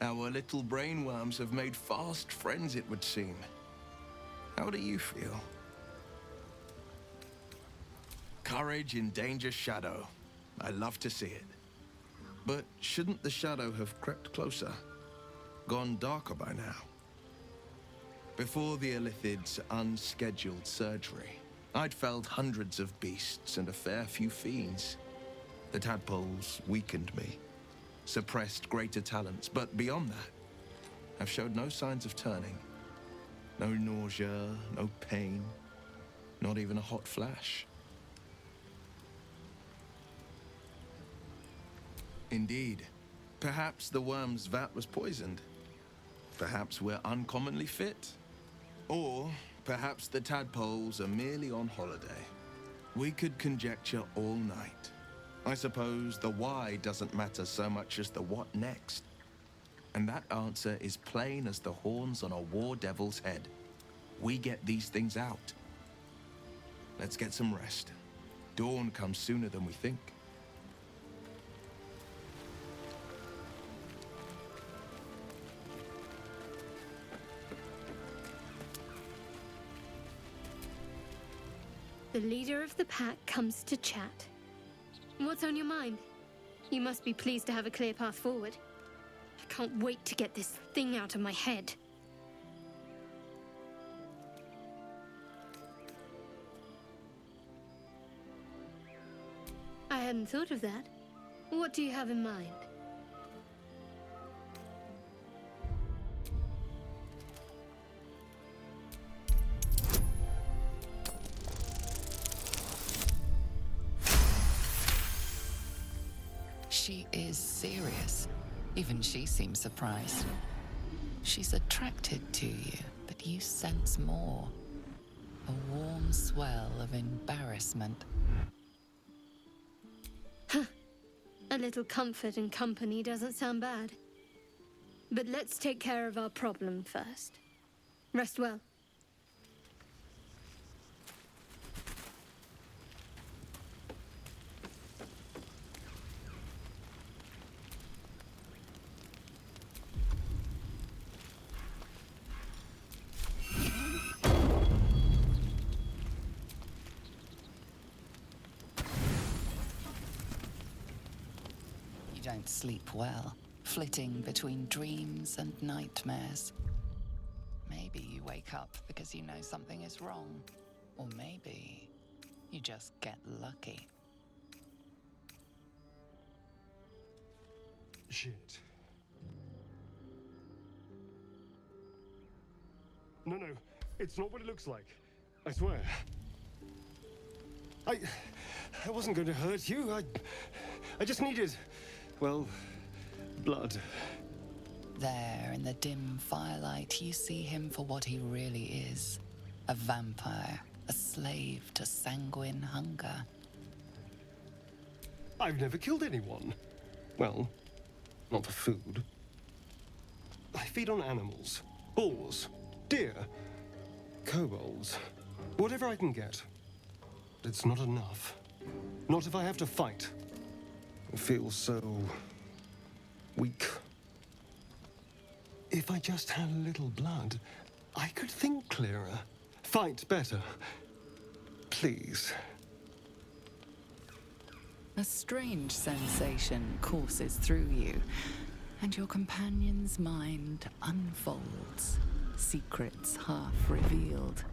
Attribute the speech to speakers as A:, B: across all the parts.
A: Our little brainworms have made fast friends, it would seem. How do you feel? Courage in danger's shadow. I love to see it. But shouldn't the shadow have crept closer? Gone darker by now? Before the Illithid's unscheduled surgery, I'd felled hundreds of beasts and a fair few fiends. The tadpoles weakened me, suppressed greater talents, but beyond that, I've showed no signs of turning. No nausea, no pain, not even a hot flash. Indeed. Perhaps the worm's vat was poisoned. Perhaps we're uncommonly fit. Or perhaps the tadpoles are merely on holiday. We could conjecture all night. I suppose the why doesn't matter so much as the what next. And that answer is plain as the horns on a war devil's head. We get these things out. Let's get some rest. Dawn comes sooner than we think.
B: The leader of the pack comes to chat. What's on your mind? You must be pleased to have a clear path forward. I can't wait to get this thing out of my head. I hadn't thought of that. What do you have in mind?
C: She is serious. Even she seems surprised. She's attracted to you, but you sense more. A warm swell of embarrassment.
B: Huh. A little comfort and company doesn't sound bad. But let's take care of our problem first. Rest well.
C: You don't sleep well, flitting between dreams and nightmares. Maybe you wake up because you know something is wrong. Or maybe you just get lucky.
D: Shit. No, it's not what it looks like. I swear. I wasn't going to hurt you. I just needed, well, blood.
C: There, in the dim firelight, you see him for what he really is. A vampire, a slave to sanguine hunger.
D: I've never killed anyone. Well, not for food. I feed on animals. Boars. Deer. Kobolds. Whatever I can get. But it's not enough. Not if I have to fight. I feel so weak. If I just had a little blood, I could think clearer. Fight better. Please.
C: A strange sensation courses through you, and your companion's mind unfolds, secrets half revealed.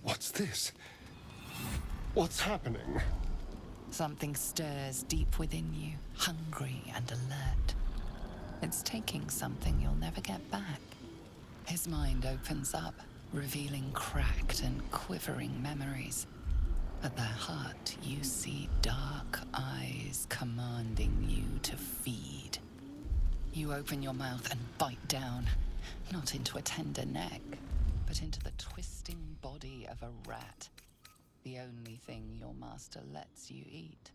D: What's this? What's happening?
C: Something stirs deep within you, hungry and alert. It's taking something you'll never get back. His mind opens up, revealing cracked and quivering memories. At their heart, you see dark eyes commanding you to feed. You open your mouth and bite down, not into a tender neck, but into the twisting body of a rat. The only thing your master lets you eat.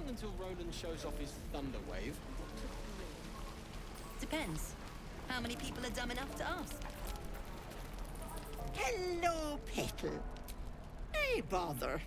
E: Until Roland shows off his thunder wave.
F: Depends. How many people are dumb enough to ask?
G: Hello, Petal. Hey, bother.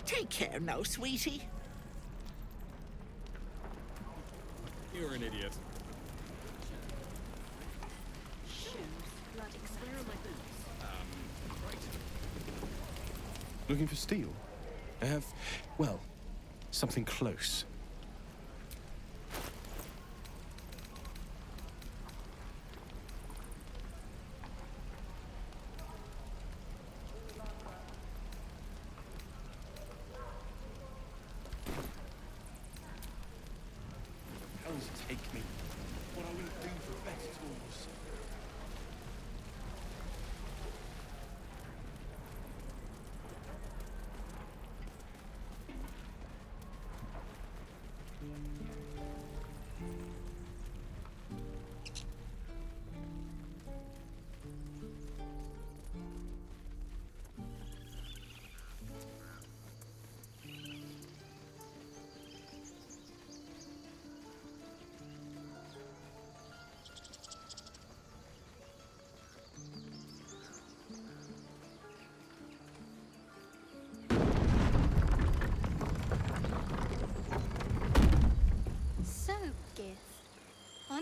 G: Take care now, sweetie.
E: You're an idiot.
D: Looking for steel? I have, well, something close.
E: Hells take me. What I wouldn't do for better tools.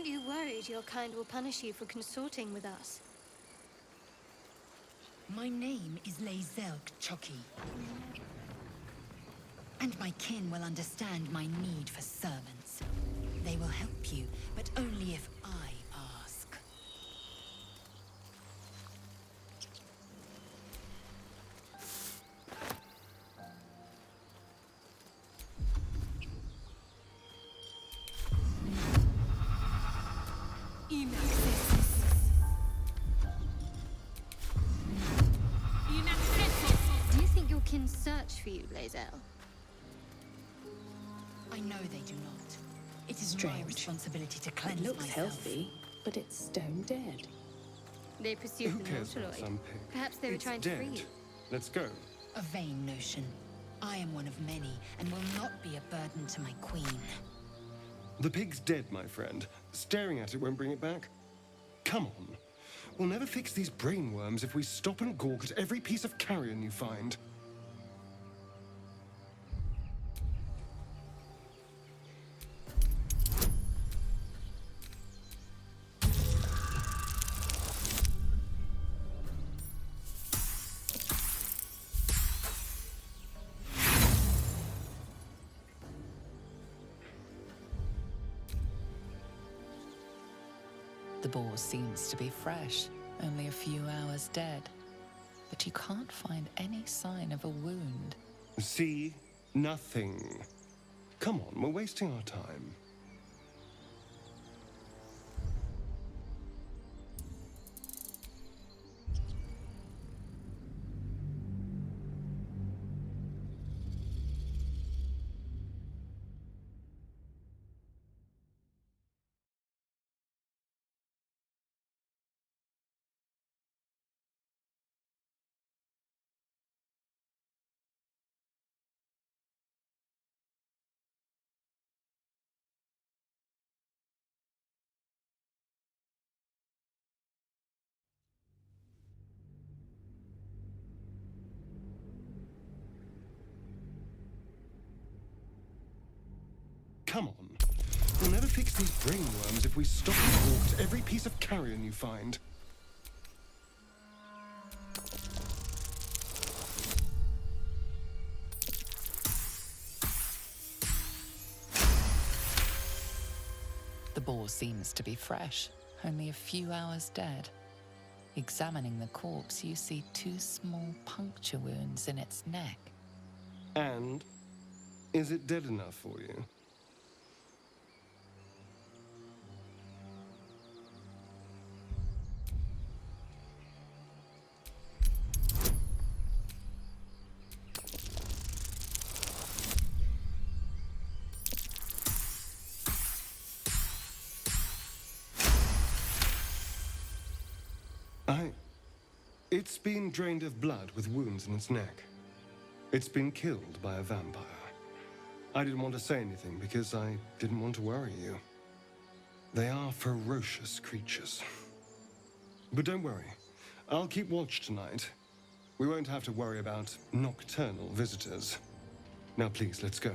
B: Aren't you worried your kind will punish you for consorting with us?
H: My name is Lae'zel Chucky. And my kin will understand my need for servants. They will help you, but only if I ask.
B: Do you think your kin search for you, Lae'zel?
H: I know they do not. It is my
I: Strange.
H: responsibility to cleanse
I: It looks
H: myself.
I: healthy, but it's stone dead.
B: They pursued
D: Who
B: the
D: cares about
B: Nautiloid.
D: some pig?
B: Perhaps they were
D: It's
B: trying to free
D: dead.
B: you.
D: Let's go.
H: A vain notion. I am one of many, and will not be a burden to my queen.
D: The pig's dead, my friend. Staring at it won't bring it back. Come on. We'll never fix these brain worms if we stop and gawk at every piece of carrion you find.
C: The boar seems to be fresh, only a few hours dead. But you can't find any sign of a wound.
D: See? Nothing. Come on, we're wasting our time. Come on. We'll never fix these brain worms if we stop and gawk at every piece of carrion you find.
C: The boar seems to be fresh, only a few hours dead. Examining the corpse, you see 2 small puncture wounds in its neck.
D: And is it dead enough for you? It's been drained of blood with wounds in its neck. It's been killed by a vampire. I didn't want to say anything because I didn't want to worry you. They are ferocious creatures. But don't worry. I'll keep watch tonight. We won't have to worry about nocturnal visitors. Now please, let's go.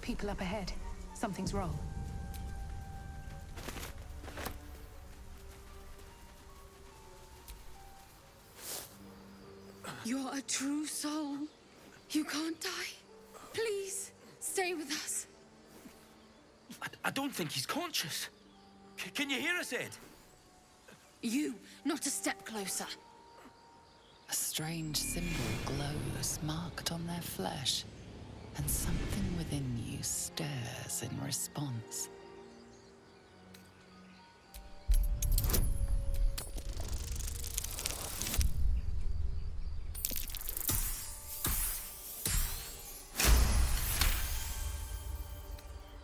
I: People up ahead. Something's wrong.
J: You're a true soul. You can't die. Please, stay with us.
E: I don't think he's conscious. Can you hear us, Ed?
J: You, not a step closer.
C: A strange symbol glows, marked on their flesh, and something within you stirs in response.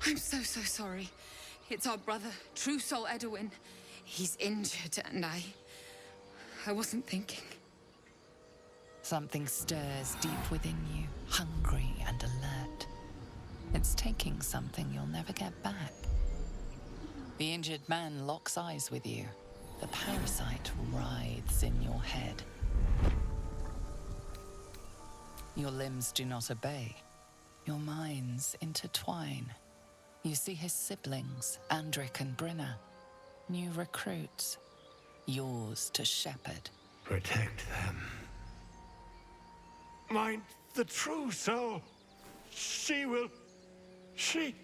J: I'm so sorry. It's our brother, True Soul Edwin. He's injured and I wasn't thinking.
C: Something stirs deep within you, hungry and alert. It's taking something you'll never get back. The injured man locks eyes with you, The parasite writhes in your head. Your limbs do not obey. Your minds intertwine. You see his siblings, Andric and Brinna, new recruits, yours to shepherd.
K: Protect them. Mind the true soul. She will... She...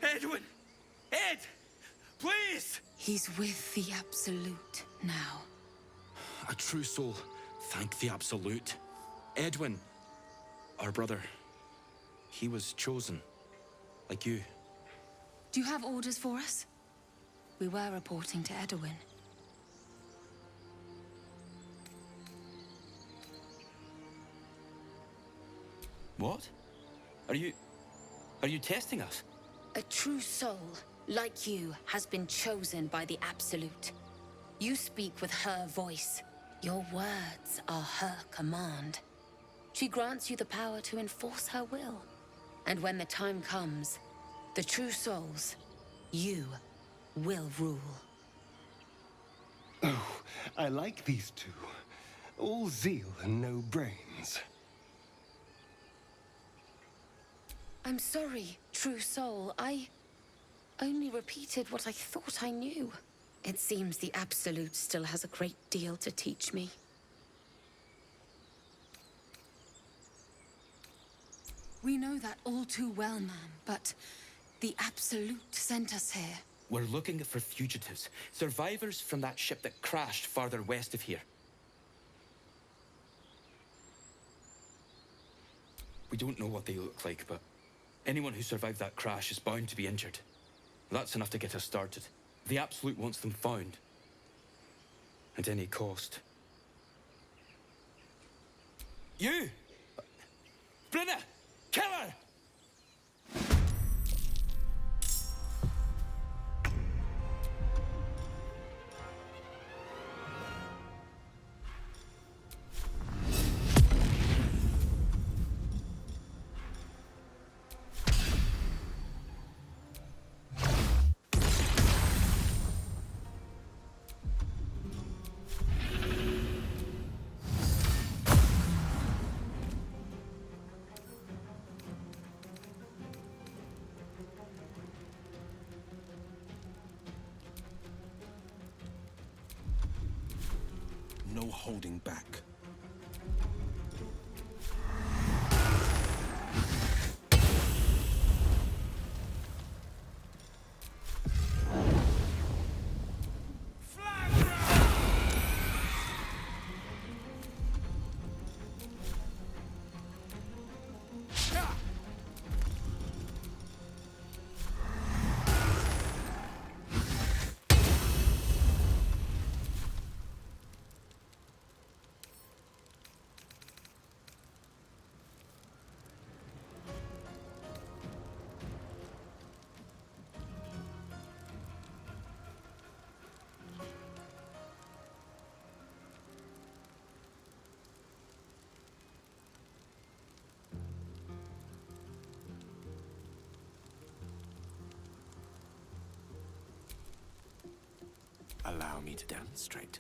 E: Edwin! Ed! Please!
J: He's with the Absolute now.
E: A true soul. Thank the Absolute. Edwin, our brother, he was chosen. Like you.
J: Do you have orders for us? We were reporting to Edwin.
E: What? Are you testing us?
L: A true soul, like you, has been chosen by the Absolute. You speak with her voice. Your words are her command. She grants you the power to enforce her will. And when the time comes, the true souls, you, will rule.
D: Oh, I like these two. All zeal and no brains.
L: I'm sorry, true soul. I only repeated what I thought I knew. It seems the Absolute still has a great deal to teach me.
J: We know that all too well, ma'am, but the Absolute sent us here.
E: We're looking for fugitives, survivors from that ship that crashed farther west of here. We don't know what they look like, but anyone who survived that crash is bound to be injured. That's enough to get us started. The Absolute wants them found. At any cost. You! Brinna! Kill her!
A: No holding back.
K: Allow me to demonstrate.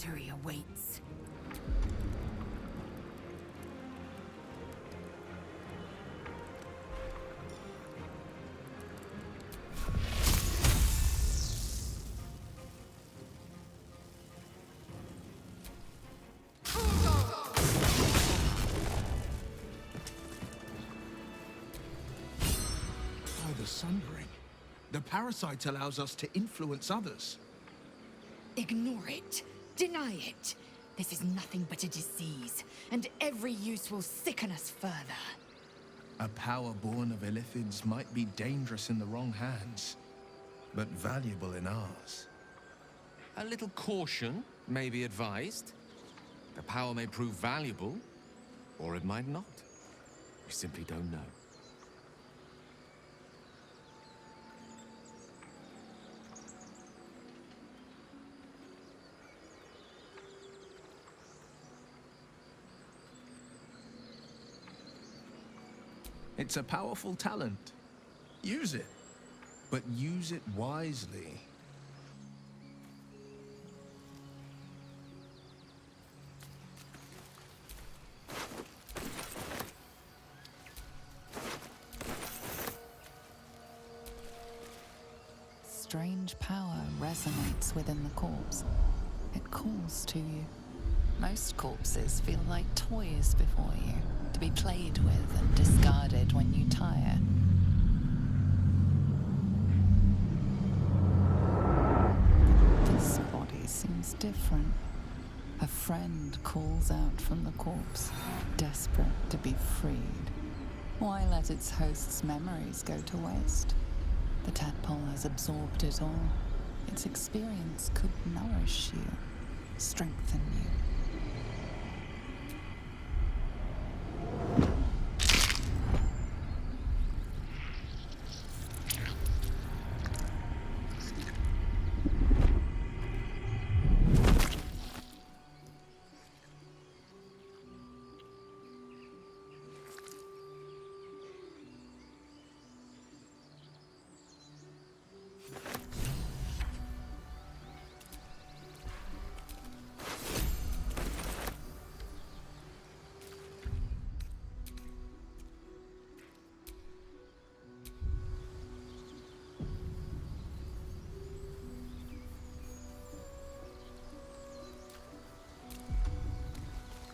H: victory awaits.
A: By the Sundering. The parasite allows us to influence others.
H: Ignore it. Deny it. This is nothing but a disease, and every use will sicken us further.
A: A power born of illithids might be dangerous in the wrong hands, but valuable in ours.
M: A little caution may be advised. The power may prove valuable, or it might not. We simply don't know.
A: It's a powerful talent. Use it, but use it wisely.
C: Strange power resonates within the corpse. It calls to you. Most corpses feel like toys before you, to be played with and discarded when you tire. This body seems different. A friend calls out from the corpse, desperate to be freed. Why let its host's memories go to waste? The tadpole has absorbed it all. Its experience could nourish you, strengthen you.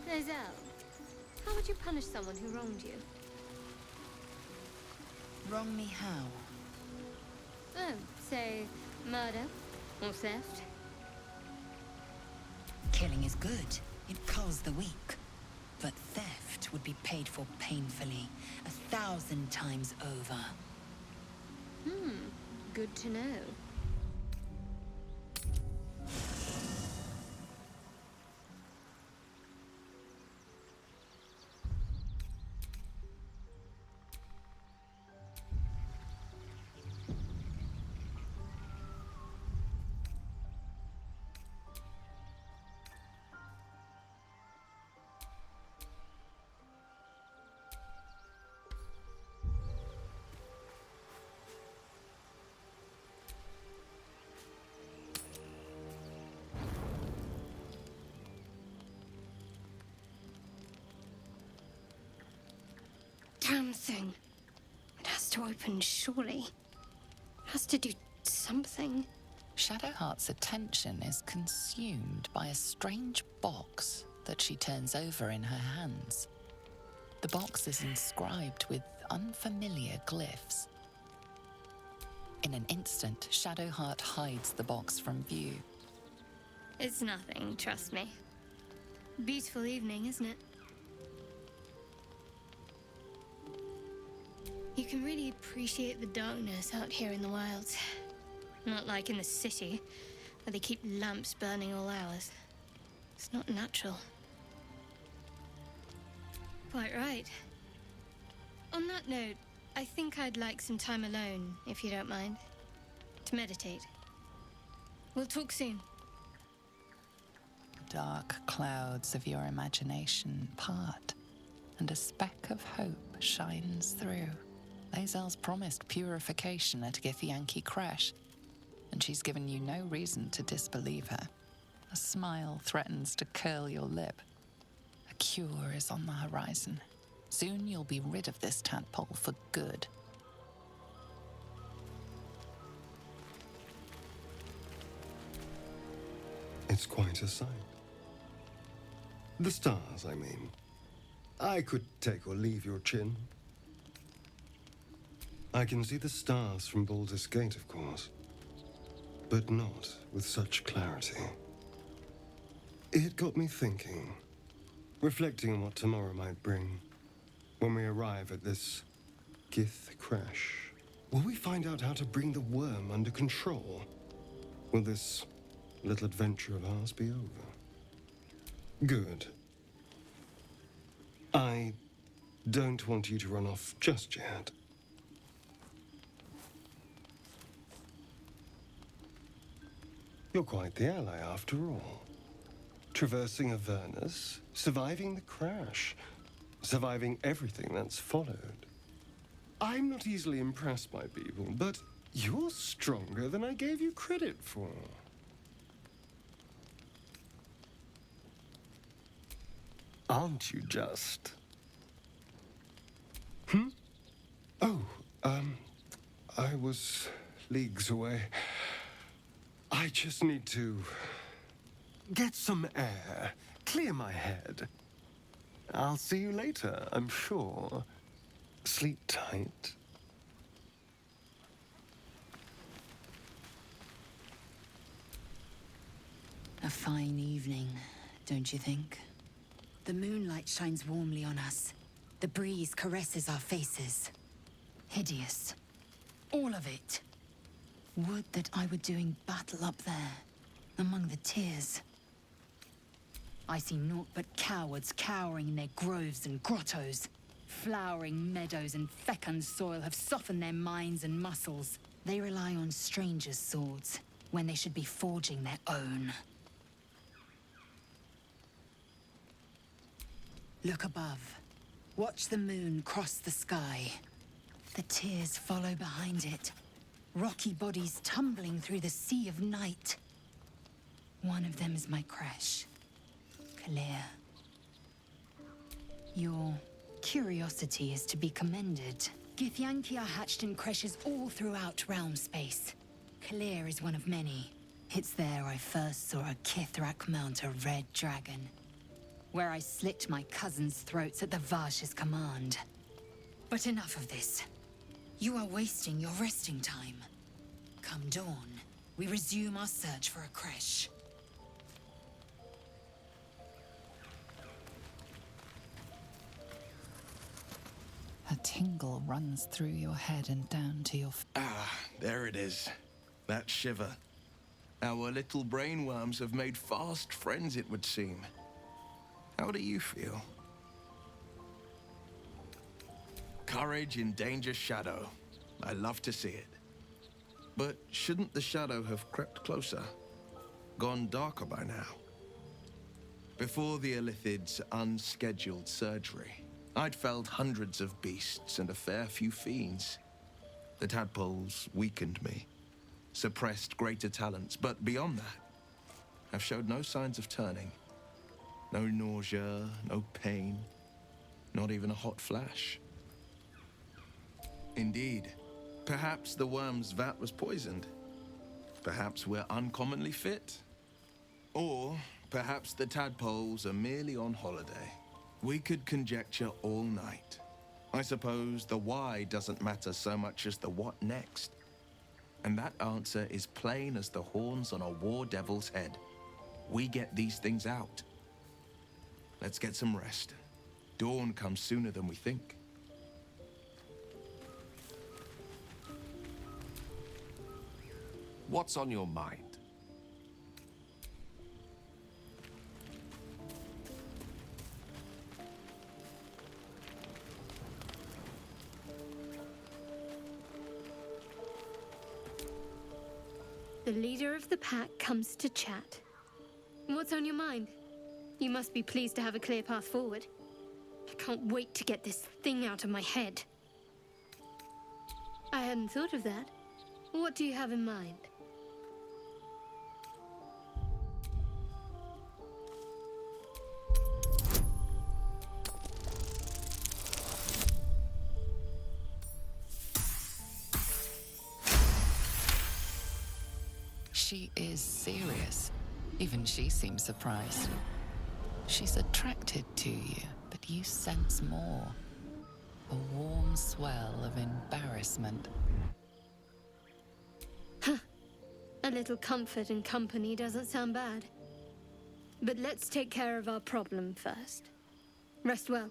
B: Lizelle, how would you punish someone who wronged you?
C: Wrong me how?
B: Oh, say, murder or theft?
H: Killing is good. It culls the weak. But theft would be paid for painfully, 1,000 times over.
B: Good to know. Damn thing. It has to open, surely. It has to do something.
C: Shadowheart's attention is consumed by a strange box that she turns over in her hands. The box is inscribed with unfamiliar glyphs. In an instant, Shadowheart hides the box from view.
B: It's nothing, trust me. Beautiful evening, isn't it? You can really appreciate the darkness out here in the wilds. Not like in the city, where they keep lamps burning all hours. It's not natural. Quite right. On that note, I think I'd like some time alone, if you don't mind. To meditate. We'll talk soon.
C: Dark clouds of your imagination part, and a speck of hope shines through. Lae'zel's promised purification at Githyanki Crash, and she's given you no reason to disbelieve her. A smile threatens to curl your lip. A cure is on the horizon. Soon you'll be rid of this tadpole for good.
D: It's quite a sight. The stars, I mean. I could take or leave your chin. I can see the stars from Baldur's Gate, of course, but not with such clarity. It got me thinking, reflecting on what tomorrow might bring. When we arrive at this Gith crash, will we find out how to bring the worm under control? Will this little adventure of ours be over? Good. I don't want you to run off just yet. You're quite the ally, after all. Traversing Avernus, surviving the crash, surviving everything that's followed. I'm not easily impressed by people, but you're stronger than I gave you credit for. Aren't you just? Oh, I was leagues away. I just need to get some air, clear my head. I'll see you later, I'm sure. Sleep tight.
H: A fine evening, don't you think? The moonlight shines warmly on us. The breeze caresses our faces. Hideous. All of it. Would that I were doing battle up there, among the tears. I see naught but cowards cowering in their groves and grottos. Flowering meadows and fecund soil have softened their minds and muscles. They rely on strangers' swords, when they should be forging their own. Look above. Watch the moon cross the sky. The tears follow behind it. Rocky bodies tumbling through the sea of night. One of them is my crash. Clear. Your curiosity is to be commended. Githyanki are hatched in creches all throughout realm space. Clear is one of many. It's there I first saw a Kithrak mount a red dragon. Where I slit my cousins' throats at the Varsh's command. But enough of this. You are wasting your resting time. Come dawn, we resume our search for a creche.
C: A tingle runs through your head and down to your...
A: There it is. That shiver. Our little brainworms have made fast friends, it would seem. How do you feel? Courage in danger's shadow. I love to see it. But shouldn't the shadow have crept closer? Gone darker by now? Before the Illithid's unscheduled surgery, I'd felled hundreds of beasts and a fair few fiends. The tadpoles weakened me, suppressed greater talents, but beyond that, I've showed no signs of turning. No nausea, no pain, not even a hot flash. Indeed, perhaps the worm's vat was poisoned. Perhaps we're uncommonly fit. Or perhaps the tadpoles are merely on holiday. We could conjecture all night. I suppose the why doesn't matter so much as the what next. And that answer is plain as the horns on a war devil's head. We get these things out. Let's get some rest. Dawn comes sooner than we think.
M: What's on your mind?
B: The leader of the pack comes to chat. What's on your mind? You must be pleased to have a clear path forward. I can't wait to get this thing out of my head. I hadn't thought of that. What do you have in mind?
C: She is serious. Even she seems surprised. She's attracted to you, but you sense more. A warm swell of embarrassment.
B: Huh. A little comfort and company doesn't sound bad. But let's take care of our problem first. Rest well.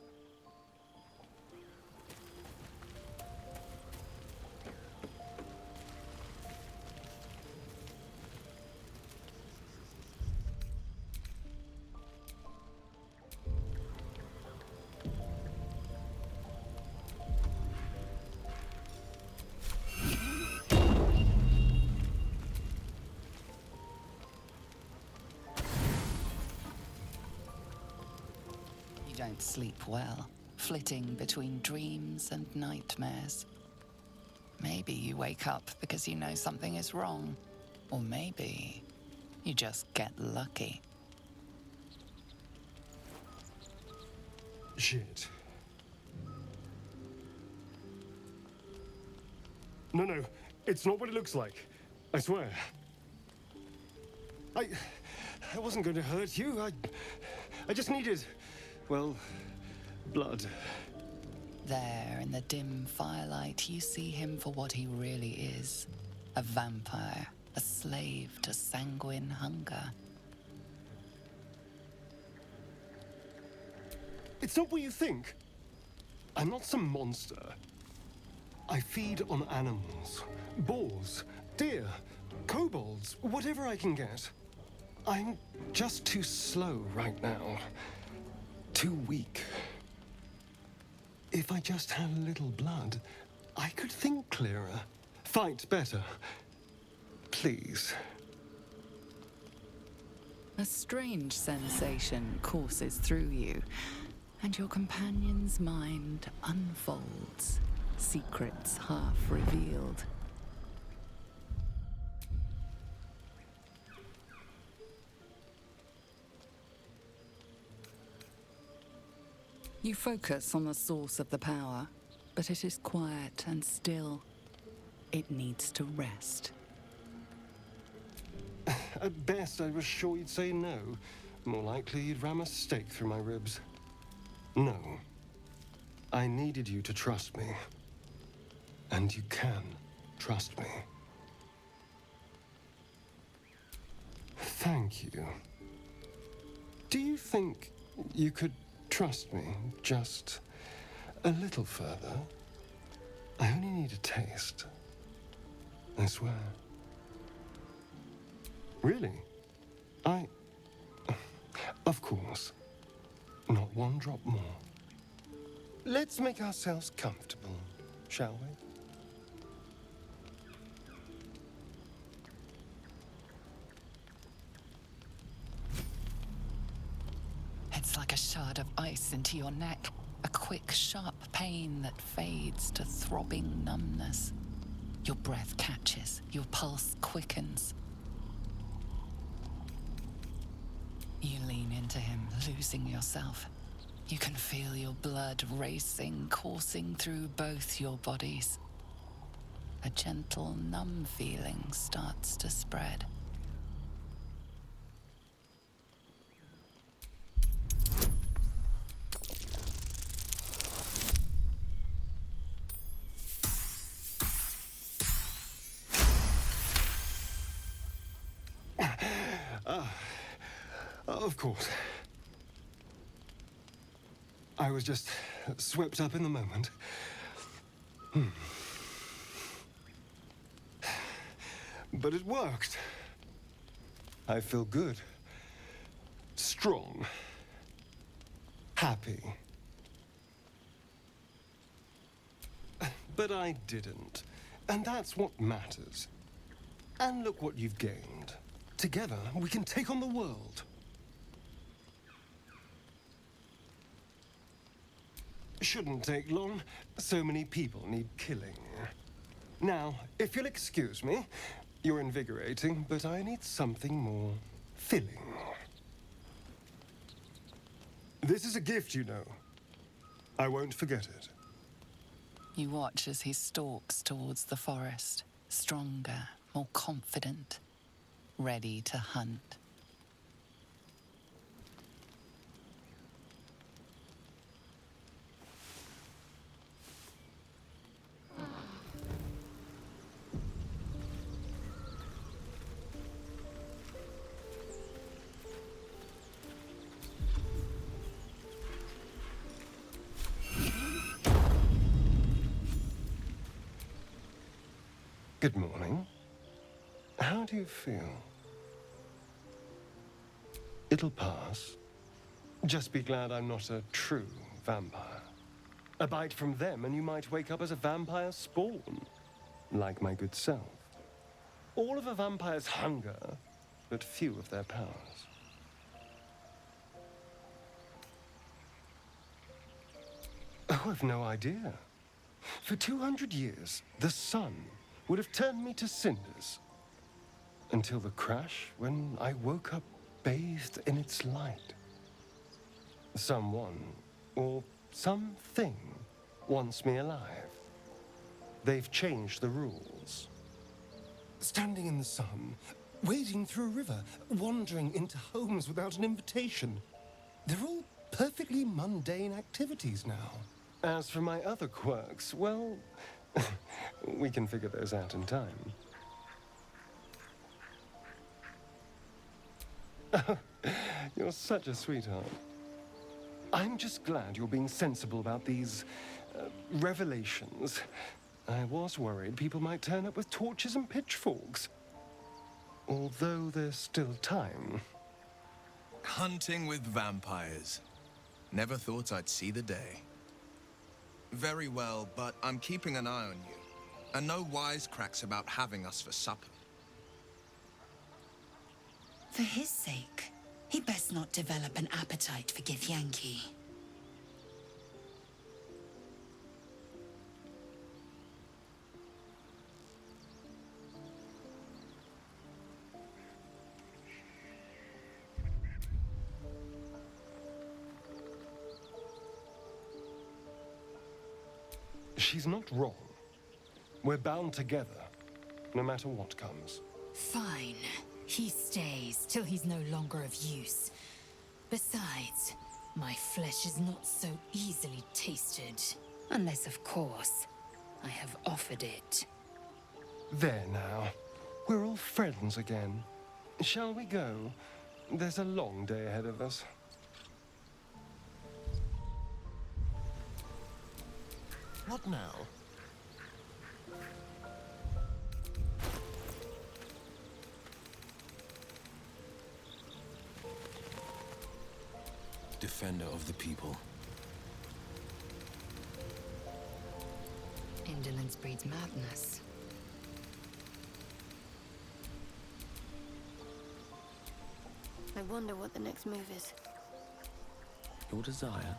C: You don't sleep well, flitting between dreams and nightmares. Maybe you wake up because you know something is wrong. Or maybe you just get lucky.
D: Shit. No, it's not what it looks like. I swear. I wasn't going to hurt you. I just needed, well, blood.
C: There, in the dim firelight, you see him for what he really is. A vampire, a slave to sanguine hunger.
D: It's not what you think. I'm not some monster. I feed on animals. Boars, deer, kobolds, whatever I can get. I'm just too slow right now. Too weak. If I just had a little blood, I could think clearer, fight better. Please.
C: A strange sensation courses through you, and your companion's mind unfolds, secrets half revealed. You focus on the source of the power, but it is quiet and still. It needs to rest.
D: At best, I was sure you'd say no. More likely, you'd ram a stake through my ribs. No. I needed you to trust me. And you can trust me. Thank you. Do you think you could trust me just a little further? I only need a taste. I swear. Really? Of course. Not one drop more. Let's make ourselves comfortable, shall we?
C: It's like a shard of ice into your neck. A quick, sharp pain that fades to throbbing numbness. Your breath catches, your pulse quickens. You lean into him, losing yourself. You can feel your blood racing, coursing through both your bodies. A gentle, numb feeling starts to spread.
D: Of course. I was just swept up in the moment. But it worked. I feel good. Strong. Happy. But I didn't. And that's what matters. And look what you've gained. Together, we can take on the world. Shouldn't take long. So many people need killing. Now, if you'll excuse me, you're invigorating, but I need something more filling. This is a gift, you know. I won't forget it.
C: You watch as he stalks towards the forest, stronger, more confident. ready to hunt.
D: Good morning. How do you feel? It'll pass. Just be glad I'm not a true vampire. A bite from them and you might wake up as a vampire spawn, like my good self. All of a vampire's hunger, but few of their powers. Oh, I've no idea. For 200 years, the sun would have turned me to cinders. Until the crash, when I woke up bathed in its light. Someone, or something, wants me alive. They've changed the rules. Standing in the sun, wading through a river, wandering into homes without an invitation. They're all perfectly mundane activities now. As for my other quirks, well, we can figure those out in time. Oh, you're such a sweetheart. I'm just glad you're being sensible about these revelations. I was worried people might turn up with torches and pitchforks. Although there's still time.
A: Hunting with vampires. Never thought I'd see the day. Very well, but I'm keeping an eye on you. And no wisecracks about having us for supper.
H: For his sake, he best not develop an appetite for Githyanki.
D: She's not wrong. We're bound together, no matter what comes.
H: Fine. He stays till he's no longer of use. Besides, my flesh is not so easily tasted. Unless, of course, I have offered it.
D: There now. We're all friends again. Shall we go? There's a long day ahead of us. What now?
M: Defender of the people.
H: Indolence breeds madness.
B: I wonder what the next move is.
M: Your desire?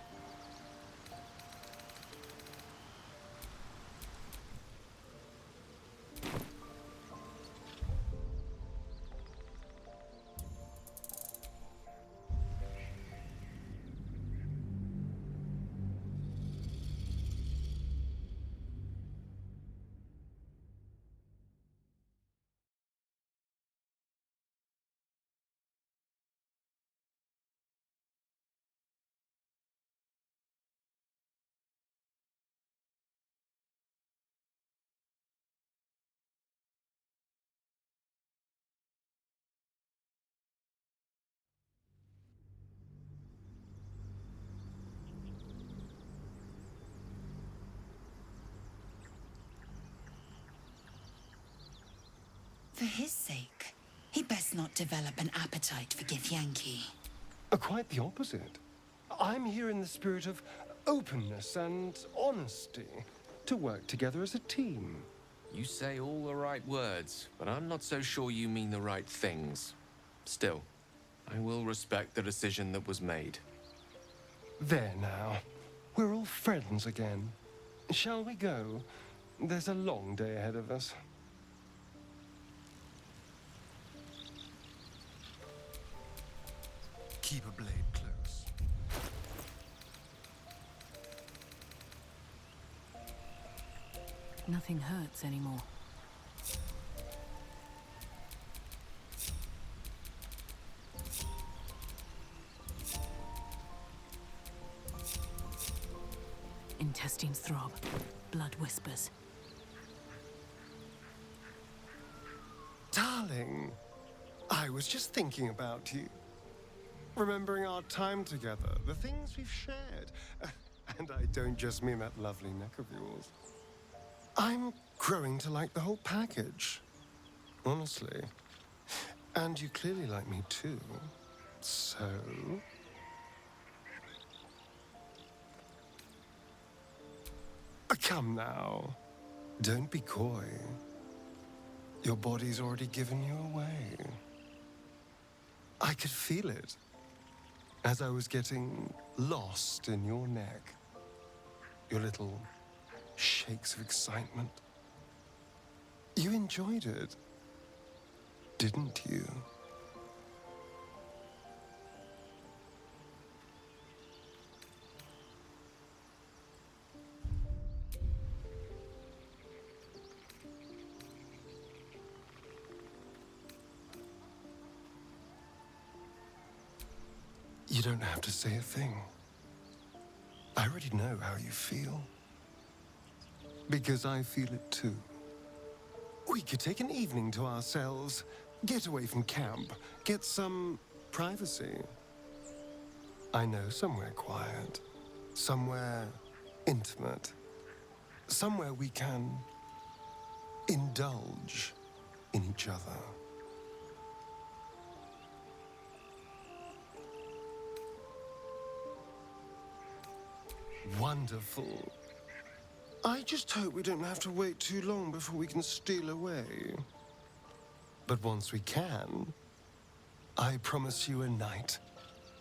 H: For his sake, he best not develop an appetite for Githyanki.
D: Quite the opposite. I'm here in the spirit of openness and honesty, to work together as a team.
M: You say all the right words, but I'm not so sure you mean the right things. Still, I will respect the decision that was made.
D: There now. We're all friends again. Shall we go? There's a long day ahead of us. Keep a blade close.
I: Nothing hurts anymore. Intestines throb. Blood whispers.
D: Darling, I was just thinking about you. Remembering our time together, the things we've shared. And I don't just mean that lovely neck of yours. I'm growing to like the whole package. Honestly. And you clearly like me too. So... Come now. Don't be coy. Your body's already given you away. I could feel it as I was getting lost in your neck. Your little shakes of excitement. You enjoyed it, didn't you? You don't have to say a thing. I already know how you feel. Because I feel it too. We could take an evening to ourselves, get away from camp, get some privacy. I know somewhere quiet, somewhere intimate, somewhere we can indulge in each other. Wonderful. I just hope we don't have to wait too long before we can steal away. But once we can, I promise you a night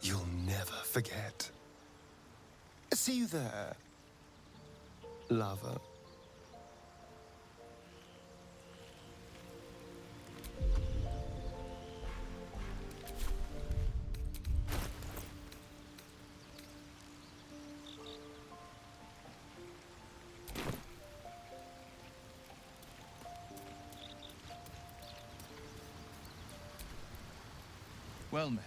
D: you'll never forget. See you there, lover.
A: Well met.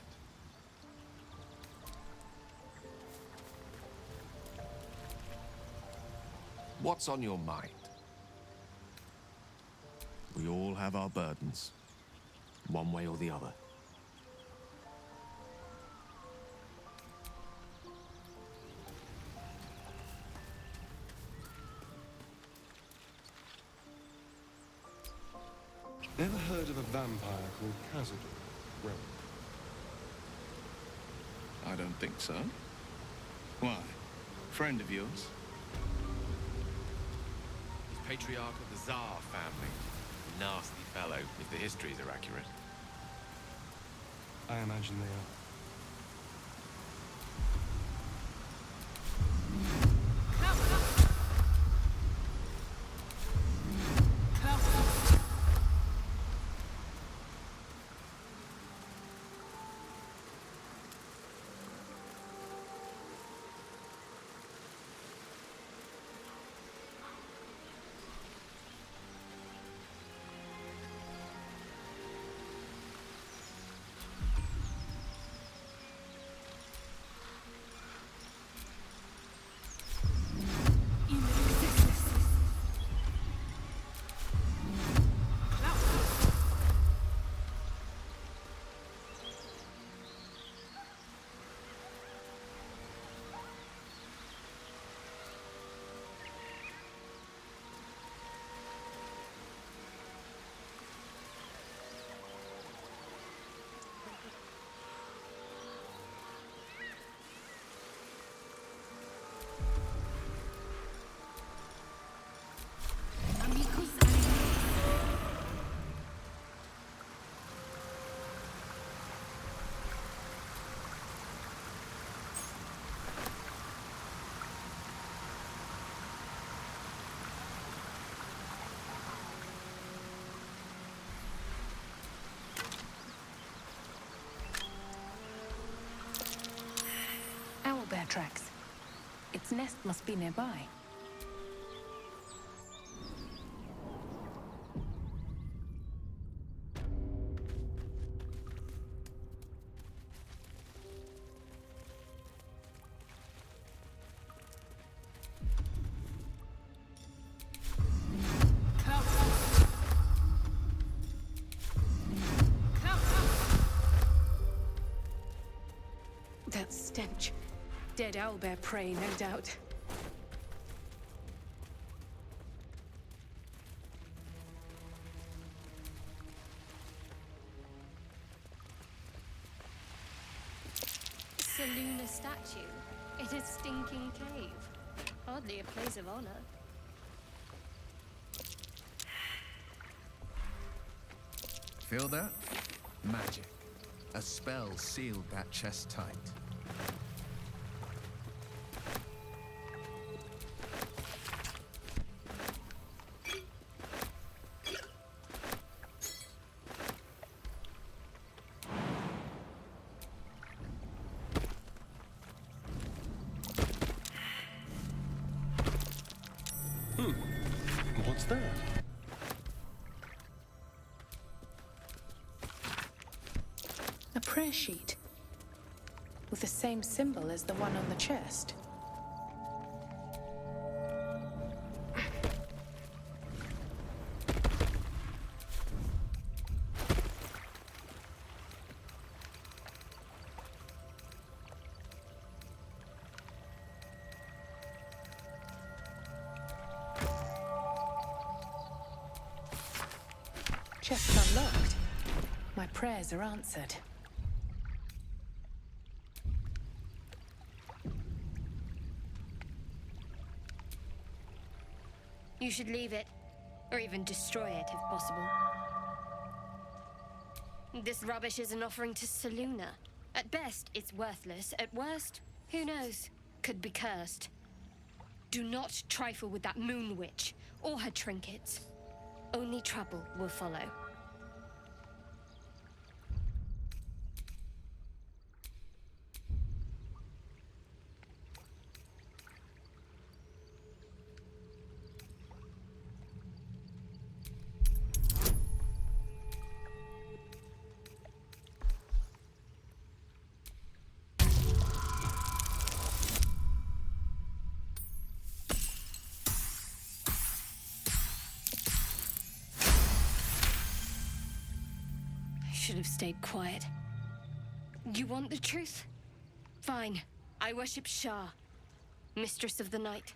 M: What's on your mind? We all have our burdens, one way or the other.
D: Ever heard of a vampire called Cazador? Well,
A: I don't think so. Why? Friend of yours?
M: He's patriarch of the Tsar family. Nasty fellow, if the histories are accurate.
D: I imagine they are.
I: Owlbear tracks. Its nest must be nearby. stench. Dead owlbear prey, no doubt.
B: Seluna statue in a stinking cave. Hardly a place of honor.
A: Feel that? Magic. A spell sealed that chest tight.
D: What's that?
I: A prayer sheet. With the same symbol as the one on the chest. Chest unlocked. My prayers are answered.
B: You should leave it, or even destroy it if possible. This rubbish is an offering to Seluna. At best, it's worthless. At worst, who knows? Could be cursed. Do not trifle with that moon witch, or her trinkets. Only trouble will follow. Should have stayed quiet. You want the truth? Fine. I worship Shah, mistress of the night,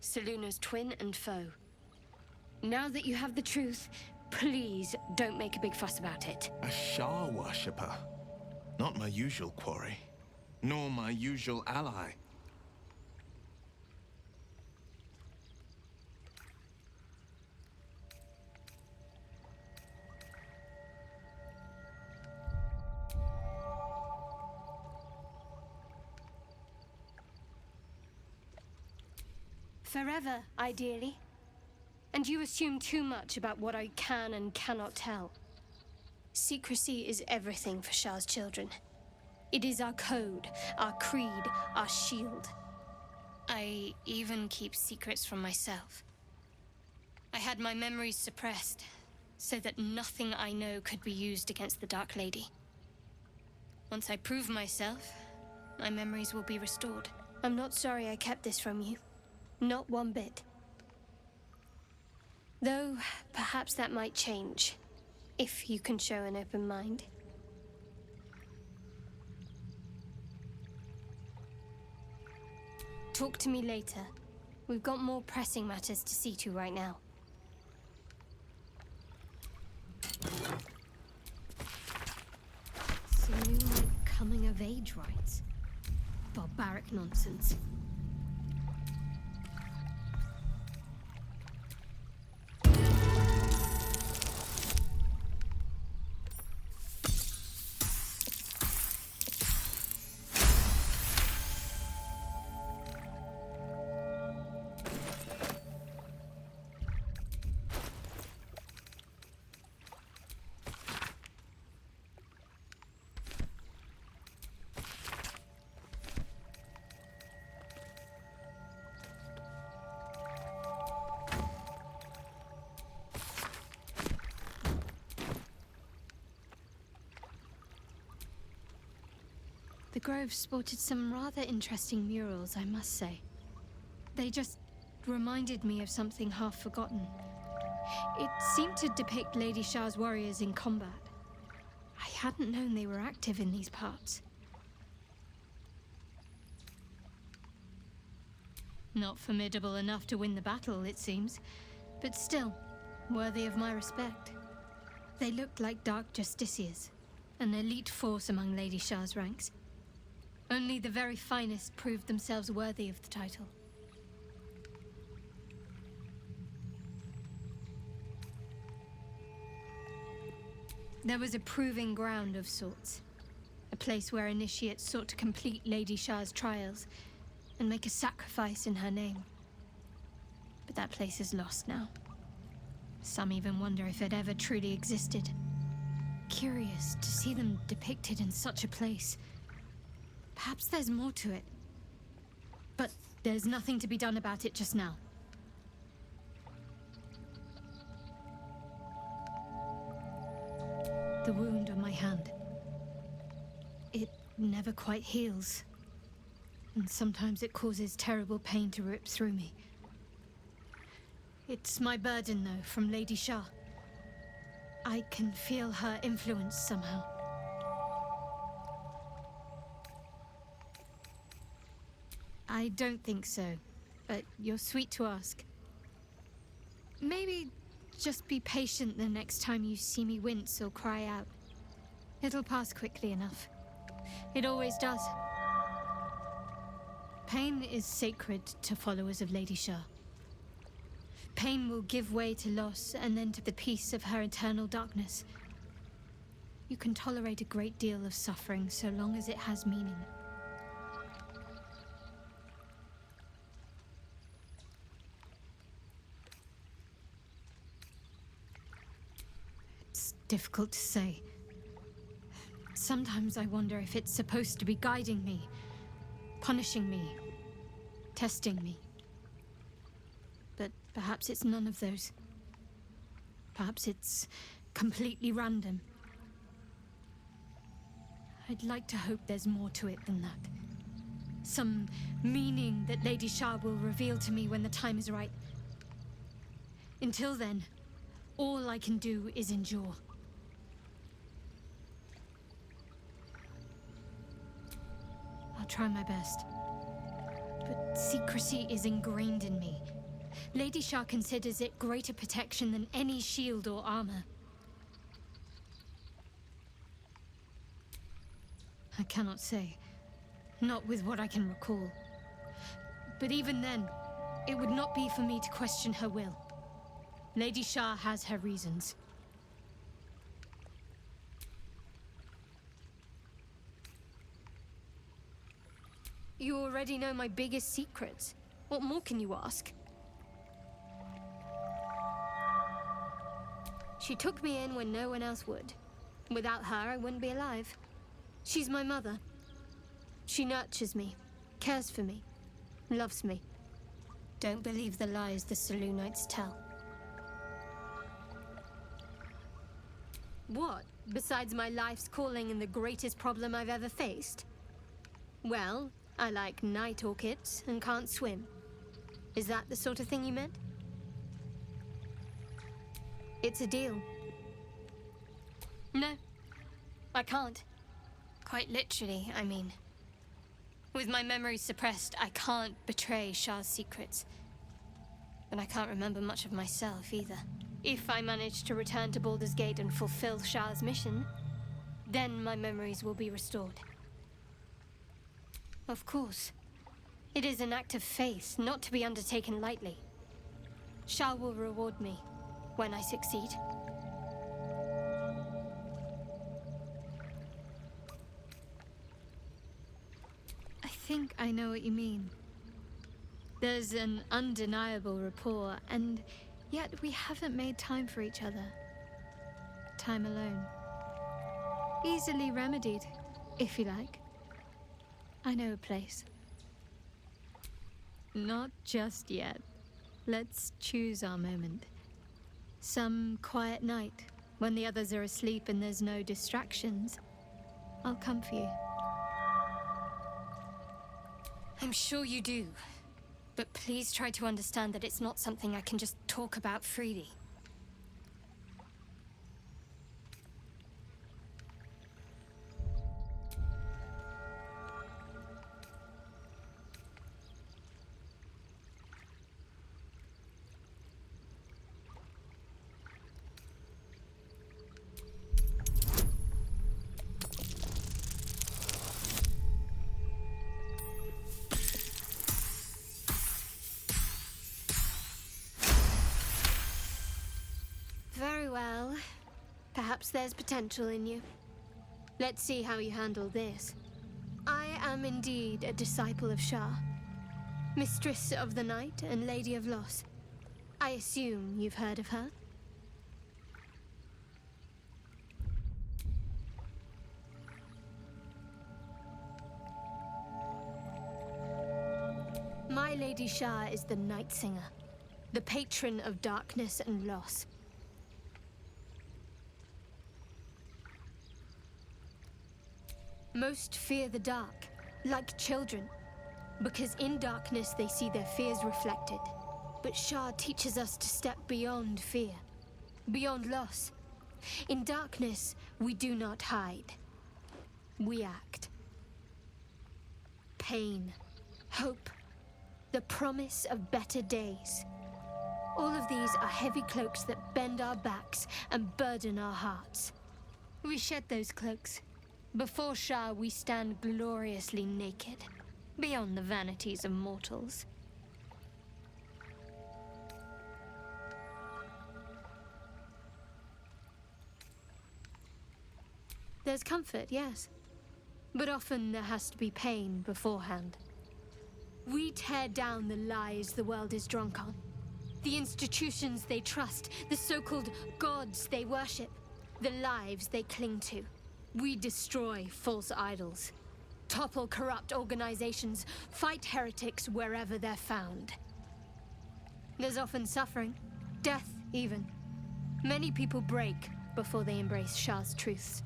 B: Seluna's twin and foe. Now that you have the truth, please don't make a big fuss about it.
A: A Shah worshipper. Not my usual quarry, nor my usual ally.
B: Forever, ideally. And you assume too much about what I can and cannot tell. Secrecy is everything for Shah's children. It is our code, our creed, our shield. I even keep secrets from myself. I had my memories suppressed, so that nothing I know could be used against the Dark Lady. Once I prove myself, my memories will be restored. I'm not sorry I kept this from you. Not one bit. Though, perhaps that might change, if you can show an open mind. Talk to me later. We've got more pressing matters to see to right now. Some new, coming-of-age rites. Barbaric nonsense. The Grove sported some rather interesting murals, I must say. They just reminded me of something half forgotten. It seemed to depict Lady Shah's warriors in combat. I hadn't known they were active in these parts. Not formidable enough to win the battle, it seems, but still worthy of my respect. They looked like dark justiciars, an elite force among Lady Shah's ranks. Only the very finest proved themselves worthy of the title. There was a proving ground of sorts, a place where initiates sought to complete Lady Shah's trials and make a sacrifice in her name. But that place is lost now. Some even wonder if it ever truly existed. Curious to see them depicted in such a place. Perhaps there's more to it. But there's nothing to be done about it just now. The wound on my hand. It never quite heals. And sometimes it causes terrible pain to rip through me. It's my burden, though, from Lady Shah. I can feel her influence somehow. I don't think so, but you're sweet to ask. Maybe just be patient the next time you see me wince or cry out. It'll pass quickly enough. It always does. Pain is sacred to followers of Lady Shah. Pain will give way to loss and then to the peace of her eternal darkness. You can tolerate a great deal of suffering so long as it has meaning. It's difficult to say. Sometimes I wonder if it's supposed to be guiding me, punishing me, testing me. But perhaps it's none of those. Perhaps it's completely random. I'd like to hope there's more to it than that. Some meaning that Lady Shah will reveal to me when the time is right. Until then, all I can do is endure. I'll try my best. But secrecy is ingrained in me. Lady Shah considers it greater protection than any shield or armor. I cannot say. Not with what I can recall. But even then, it would not be for me to question her will. Lady Shah has her reasons. You already know my biggest secrets. What more can you ask? She took me in when no one else would. Without her, I wouldn't be alive. She's my mother. She nurtures me, cares for me, loves me. Don't believe the lies the Selûnites tell. What, besides my life's calling and the greatest problem I've ever faced? Well, I like night orchids and can't swim. Is that the sort of thing you meant? It's a deal. No, I can't. Quite literally, I mean. With my memories suppressed, I can't betray Shah's secrets. But I can't remember much of myself either. If I manage to return to Baldur's Gate and fulfill Shah's mission, then my memories will be restored. Of course. It is an act of faith, not to be undertaken lightly. Shah will reward me when I succeed. I think I know what you mean. There's an undeniable rapport, and yet we haven't made time for each other. Time alone. Easily remedied, if you like. I know a place. Not just yet. Let's choose our moment. Some quiet night, when the others are asleep and there's no distractions, I'll come for you. I'm sure you do. But please try to understand that it's not something I can just talk about freely. Very well. Perhaps there's potential in you. Let's see how you handle this. I am indeed a disciple of Shah, Mistress of the Night and Lady of Loss. I assume you've heard of her? My Lady Shah is the Night Singer, the patron of darkness and loss. Most fear the dark, like children, because in darkness they see their fears reflected. But Shah teaches us to step beyond fear, beyond loss. In darkness, we do not hide. We act. Pain, hope, the promise of better days. All of these are heavy cloaks that bend our backs and burden our hearts. We shed those cloaks. Before Shah, we stand gloriously naked, beyond the vanities of mortals. There's comfort, yes. But often there has to be pain beforehand. We tear down the lies the world is drunk on. The institutions they trust, the so-called gods they worship, the lives they cling to. We destroy false idols, topple corrupt organizations, fight heretics wherever they're found. There's often suffering, death even. Many people break before they embrace Shah's truths.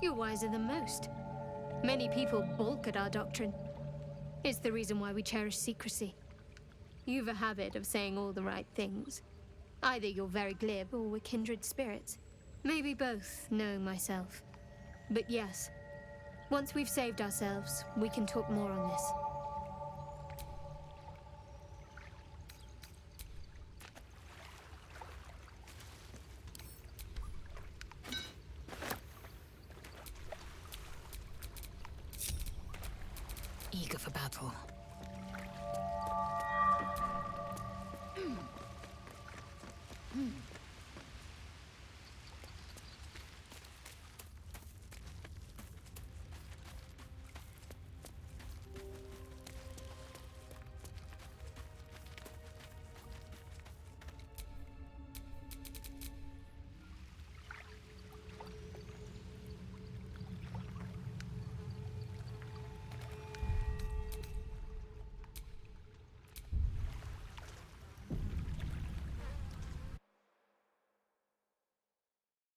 B: You're wiser than most. Many people balk at our doctrine. It's the reason why we cherish secrecy. You've a habit of saying all the right things. Either you're very glib or we're kindred spirits. Maybe both, knowing myself. But yes, once we've saved ourselves, we can talk more on this.
L: Eager for battle.